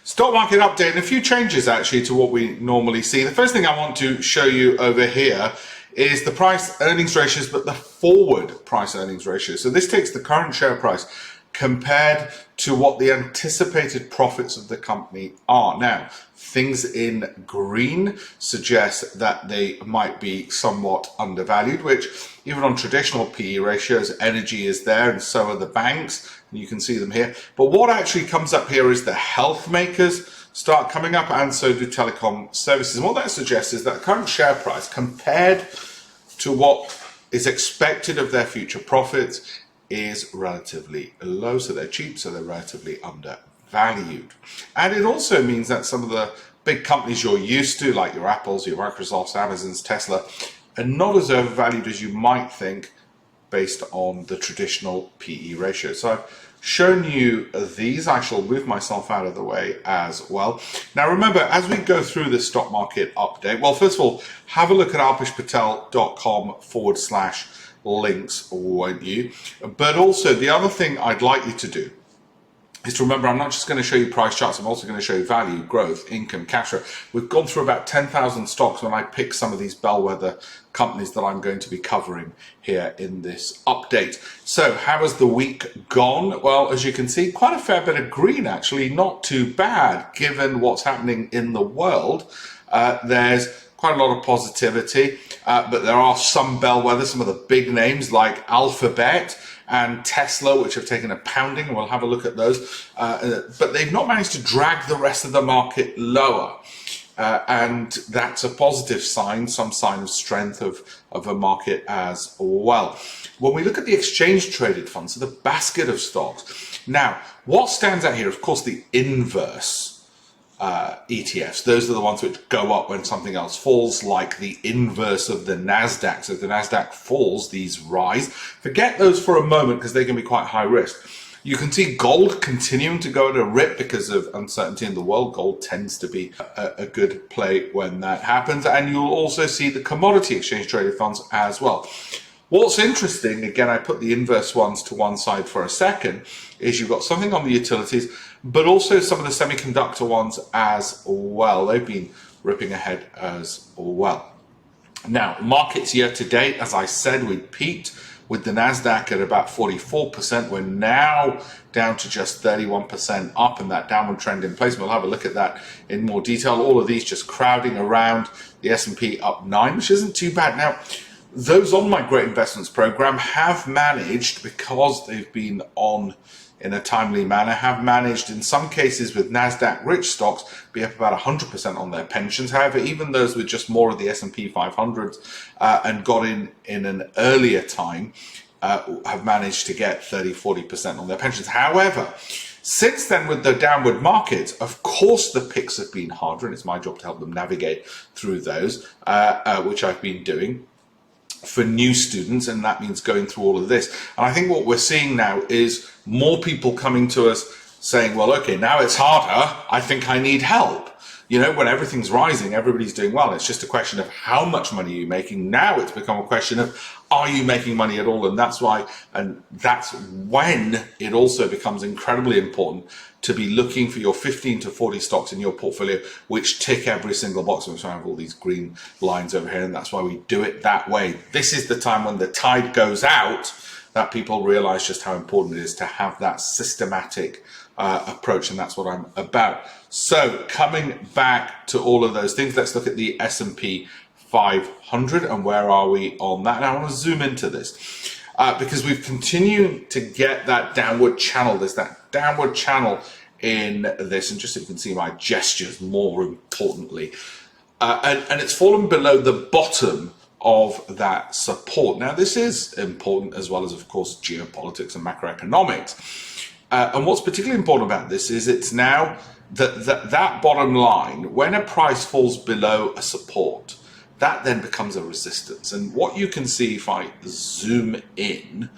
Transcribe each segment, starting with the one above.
Stock market update, and a few changes actually to what we normally see. The first thing I want to show you over here is the price earnings ratios, but the forward price earnings ratio. So this takes the current share price compared to what the anticipated profits of the company are. Now, things in green suggest that they might be somewhat undervalued, which even on traditional PE ratios, energy is there and so are the banks, and you can see them here. But what actually comes up here is the health makers start coming up, and so do telecom services. And what that suggests is that the current share price compared to what is expected of their future profits is relatively low. So they're cheap, so they're relatively undervalued. And it also means that some of the big companies you're used to, like your Apples, your Microsofts, Amazons, Tesla, are not as overvalued as you might think based on the traditional PE ratio. So I've shown you these. I shall move myself out of the way as well. Now remember, as we go through this stock market update, well, first of all, have a look at alpeshpatel.com/links, won't you? But also the other thing I'd like you to do is to remember, I'm not just going to show you price charts, I'm also going to show you value, growth, income, cash flow. We've gone through about 10,000 stocks when I pick some of these bellwether companies that I'm going to be covering here in this update. So how has the week gone? Well, as you can see, quite a fair bit of green actually, not too bad given what's happening in the world. There's quite a lot of positivity, but there are some bellwethers, some of the big names like Alphabet and Tesla, which have taken a pounding, and we'll have a look at those. But they've not managed to drag the rest of the market lower. And that's a positive sign, some sign of strength of a market as well. When we look at the exchange traded funds, so the basket of stocks, now what stands out here, of course, the inverse ETFs. Those are the ones which go up when something else falls, like the inverse of the NASDAQ. So if the NASDAQ falls, these rise. Forget those for a moment because they can be quite high risk. You can see gold continuing to go at a rip because of uncertainty in the world. Gold tends to be a good play when that happens. And you'll also see the commodity exchange traded funds as well. What's interesting, again, I put the inverse ones to one side for a second, is you've got something on the utilities, but also some of the semiconductor ones as well. They've been ripping ahead as well. Now, markets year to date, as I said, we peaked with the NASDAQ at about 44%. We're now down to just 31% up, and that downward trend in place. We'll have a look at that in more detail. All of these just crowding around the S&P up 9, which isn't too bad. Now, those on my Great Investments program have managed, because they've been on in a timely manner, have managed in some cases with NASDAQ rich stocks be up about 100% on their pensions. However, even those with just more of the S&P 500 and got in an earlier time have managed to get 30-40% on their pensions. However, since then, with the downward market, of course the picks have been harder, and it's my job to help them navigate through those, which I've been doing for new students, and that means going through all of this. And I think what we're seeing now is more people coming to us saying, well, okay, now it's harder, I think I need help. You know, when everything's rising, everybody's doing well. It's just a question of how much money are you making. Now it's become a question of, are you making money at all? And that's why, and that's when it also becomes incredibly important to be looking for your 15 to 40 stocks in your portfolio, which tick every single box. So I have all these green lines over here, and that's why we do it that way. This is the time when the tide goes out that people realize just how important it is to have that systematic approach, and that's what I'm about. So coming back to all of those things, let's look at the S&P 500 and where are we on that. Now I want to zoom into this because we've continued to get that downward channel. There's that downward channel in this, and just so you can see my gestures more importantly, and it's fallen below the bottom of that support. Now this is important, as well as of course geopolitics and macroeconomics. And what's particularly important about this is it's now that bottom line, when a price falls below a support, that then becomes a resistance. And what you can see if I zoom in,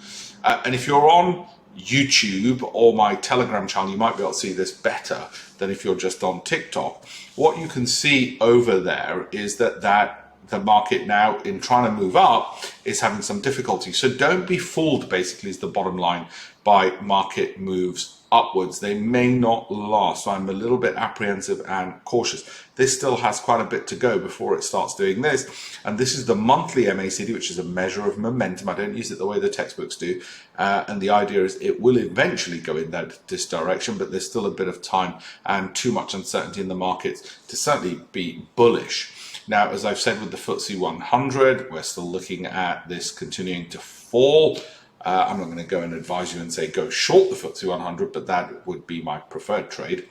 and if you're on YouTube or my Telegram channel, you might be able to see this better than if you're just on TikTok. What you can see over there is that the market now, in trying to move up, is having some difficulty. So don't be fooled, basically, is the bottom line, by market moves upwards, they may not last. So I'm a little bit apprehensive and cautious. This still has quite a bit to go before it starts doing this. And this is the monthly MACD, which is a measure of momentum. I don't use it the way the textbooks do. And the idea is it will eventually go in this direction, but there's still a bit of time and too much uncertainty in the markets to certainly be bullish. Now, as I've said with the FTSE 100, we're still looking at this continuing to fall. I'm not going to go and advise you and say go short the FTSE 100, but that would be my preferred trade.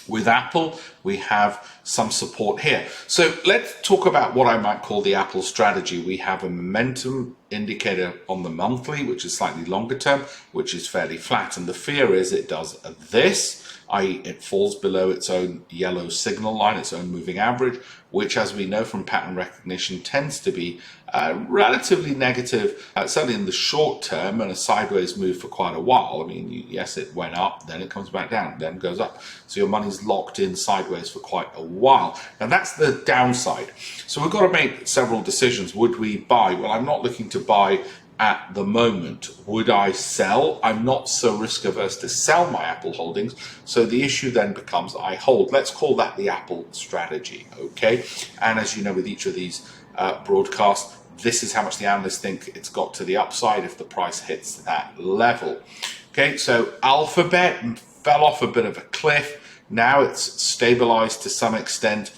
With Apple, we have some support here. So let's talk about what I might call the Apple strategy. We have a momentum indicator on the monthly, which is slightly longer term, which is fairly flat. And the fear is it does this, i.e. it falls below its own yellow signal line, its own moving average, which, as we know from pattern recognition, tends to be relatively negative, certainly in the short term, and a sideways move for quite a while. I mean, yes, it went up, then it comes back down, then goes up. So your money's locked in sideways for quite a while. Now, that's the downside. So we've got to make several decisions. Would we buy? Well, I'm not looking to buy at the moment. Would I sell? I'm not so risk averse to sell my Apple holdings. So the issue then becomes I hold. Let's call that the Apple strategy, okay? And as you know, with each of these broadcasts, this is how much the analysts think it's got to the upside if the price hits that level. Okay, so Alphabet fell off a bit of a cliff. Now it's stabilized to some extent.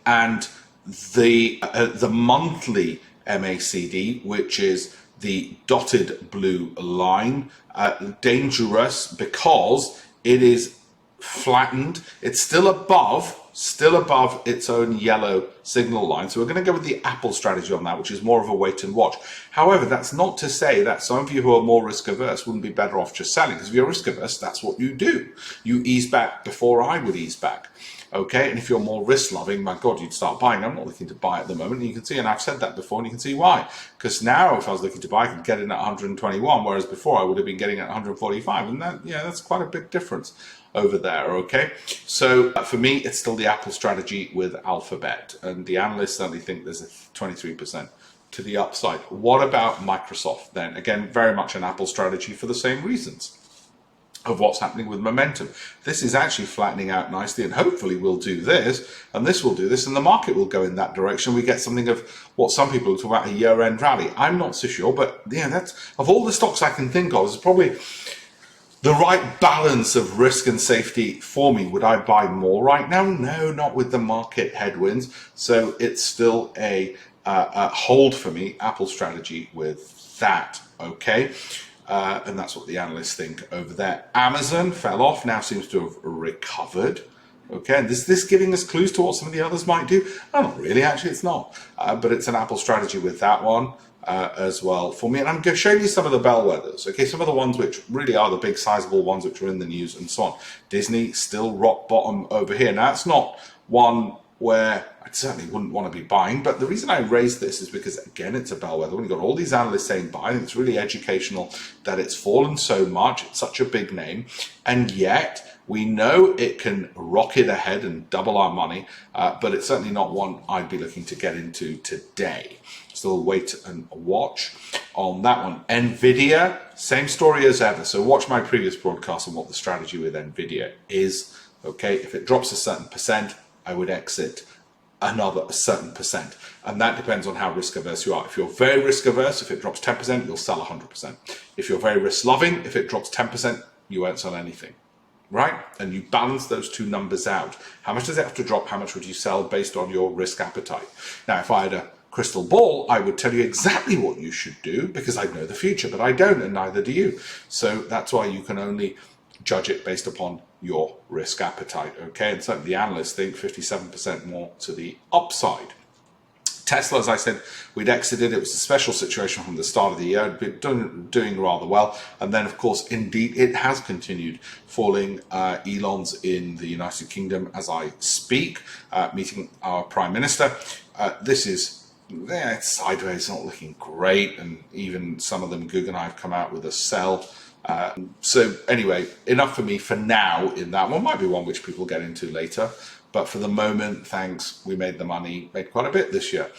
And the monthly MACD, which is the dotted blue line, dangerous because it is flattened. It's still above its own yellow signal line. So we're going to go with the Apple strategy on that, which is more of a wait and watch. However, that's not to say that some of you who are more risk averse wouldn't be better off just selling, because if you're risk averse, that's what you do. You ease back before I would ease back. Okay, and if you're more risk loving, my God, you'd start buying. I'm not looking to buy at the moment, and you can see, and I've said that before, and you can see why. Because now, if I was looking to buy, I could get in at 121, whereas before I would have been getting at 145, and that, yeah, that's quite a big difference over there. Okay, so for me, it's still the Apple strategy with Alphabet, and the analysts certainly think there's a 23% to the upside. What about Microsoft then? Again, very much an Apple strategy for the same reasons of what's happening with momentum. This is actually flattening out nicely, and hopefully we'll do this, and this will do this, and the market will go in that direction. We get something of what some people talk about a year-end rally. I'm not so sure, but yeah, that's, of all the stocks I can think of, it's probably the right balance of risk and safety for me. Would I buy more right now? No, not with the market headwinds. So it's still a hold for me, Apple strategy with that, okay? And that's what the analysts think over there. Amazon fell off, now seems to have recovered. Okay, and is this giving us clues to what some of the others might do? Oh, not really, actually, it's not. But it's an Apple strategy with that one as well for me. And I'm going to show you some of the bellwethers, okay? Some of the ones which really are the big sizable ones which are in the news and so on. Disney, still rock bottom over here. Now, it's not one where I certainly wouldn't want to be buying, but the reason I raise this is because, again, it's a bellwether. When you've got all these analysts saying buy, it's really educational that it's fallen so much, it's such a big name, and yet we know it can rocket ahead and double our money, but it's certainly not one I'd be looking to get into today. Still wait and watch on that one. Nvidia, same story as ever. So watch my previous broadcast on what the strategy with Nvidia is. Okay, if it drops a certain percent, I would exit a certain percent, and that depends on how risk averse you are. If you're very risk averse, if it drops 10%, you'll sell 100%. If you're very risk loving, if it drops 10%, you won't sell anything, right? And you balance those two numbers out. How much does it have to drop? How much would you sell based on your risk appetite? Now, if I had a crystal ball, I would tell you exactly what you should do because I know the future, but I don't, and neither do you. So that's why you can only judge it based upon your risk appetite, okay? And certainly the analysts think 57% more to the upside. Tesla, as I said, we'd exited. It was a special situation from the start of the year. It'd been doing rather well. And then, of course, indeed, it has continued falling. Elon's in the United Kingdom as I speak, meeting our Prime Minister. This is, yeah, it's sideways, not looking great. And even some of them, Guggenheim, have come out with a sell. So anyway, enough for me for now in that one. Might be one which people get into later. But for the moment, thanks, we made the money, made quite a bit this year.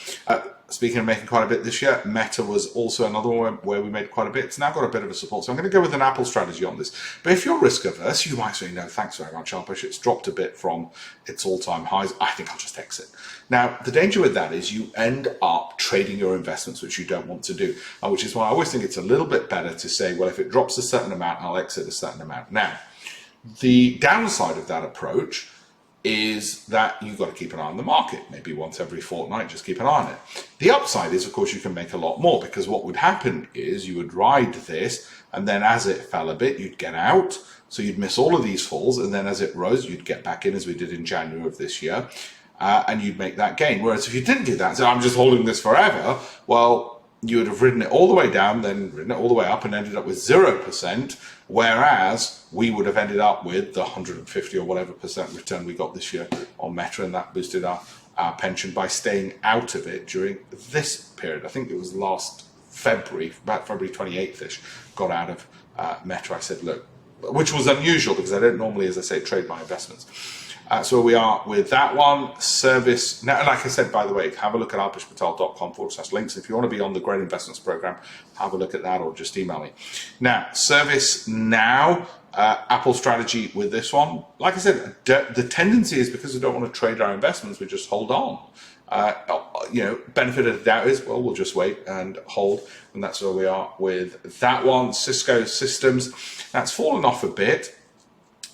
Speaking of making quite a bit this year, Meta was also another one where we made quite a bit. It's now got a bit of a support. So I'm going to go with an Apple strategy on this. But if you're risk averse, you might say, no, thanks very much, Alpesh. It's dropped a bit from its all-time highs. I think I'll just exit. Now, the danger with that is you end up trading your investments, which you don't want to do, which is why I always think it's a little bit better to say, well, if it drops a certain amount, I'll exit a certain amount. Now, the downside of that approach is that you've got to keep an eye on the market. Maybe once every fortnight, just keep an eye on it. The upside is, of course, you can make a lot more, because what would happen is you would ride this, and then as it fell a bit, you'd get out. So you'd miss all of these falls, and then as it rose, you'd get back in, as we did in January of this year, and you'd make that gain. Whereas if you didn't do that, so I'm just holding this forever, well, you would have ridden it all the way down, then ridden it all the way up and ended up with 0%, whereas we would have ended up with the 150 or whatever percent return we got this year on Meta, and that boosted our pension by staying out of it during this period. I think it was last February, about February 28th-ish, got out of Meta. I said, look, which was unusual because I don't normally, as I say, trade my investments. So we are with that one. Service now, like I said, by the way, have a look at alpeshpatel.com/links. If you want to be on the Great Investments Program, have a look at that or just email me. Now, Service Now, Apple strategy with this one. Like I said, the tendency is, because we don't want to trade our investments, we just hold on. Benefit of the doubt is, well, we'll just wait and hold, and that's where we are with that one. Cisco Systems, that's fallen off a bit.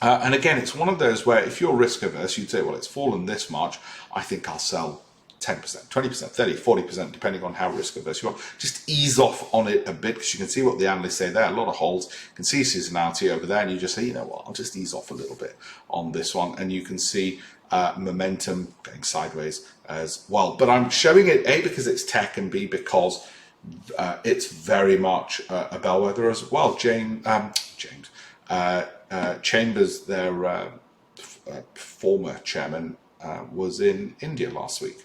And again, it's one of those where if you're risk averse, you'd say, well, it's fallen this much, I think I'll sell 10%, 20%, 30%, 40%, depending on how risk averse you are. Just ease off on it a bit, because you can see what the analysts say there, a lot of holds. You can see seasonality over there, and you just say, you know what, I'll just ease off a little bit on this one. And you can see momentum going sideways as well. But I'm showing it, A, because it's tech, and B, because it's very much a bellwether as well. Chambers, their former chairman, was in India last week.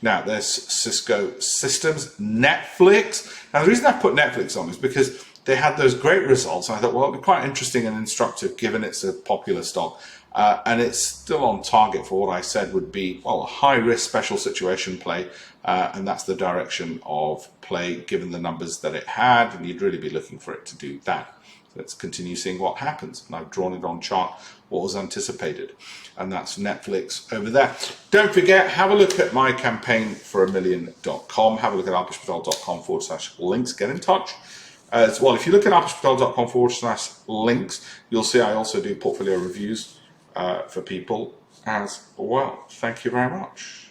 Now, there's Cisco Systems, Netflix. Now, the reason I put Netflix on is because they had those great results, and I thought, well, it'd be quite interesting and instructive given it's a popular stock. And it's still on target for what I said would be, well, a high-risk special situation play, and that's the direction of play given the numbers that it had, and you'd really be looking for it to do that. Let's continue seeing what happens. And I've drawn it on chart what was anticipated. And that's Netflix over there. Don't forget, have a look at my campaign for $1million.com. Have a look at alpeshpatel.com/links. Get in touch. As well, if you look at alpeshpatel.com/links, you'll see I also do portfolio reviews for people as well. Thank you very much.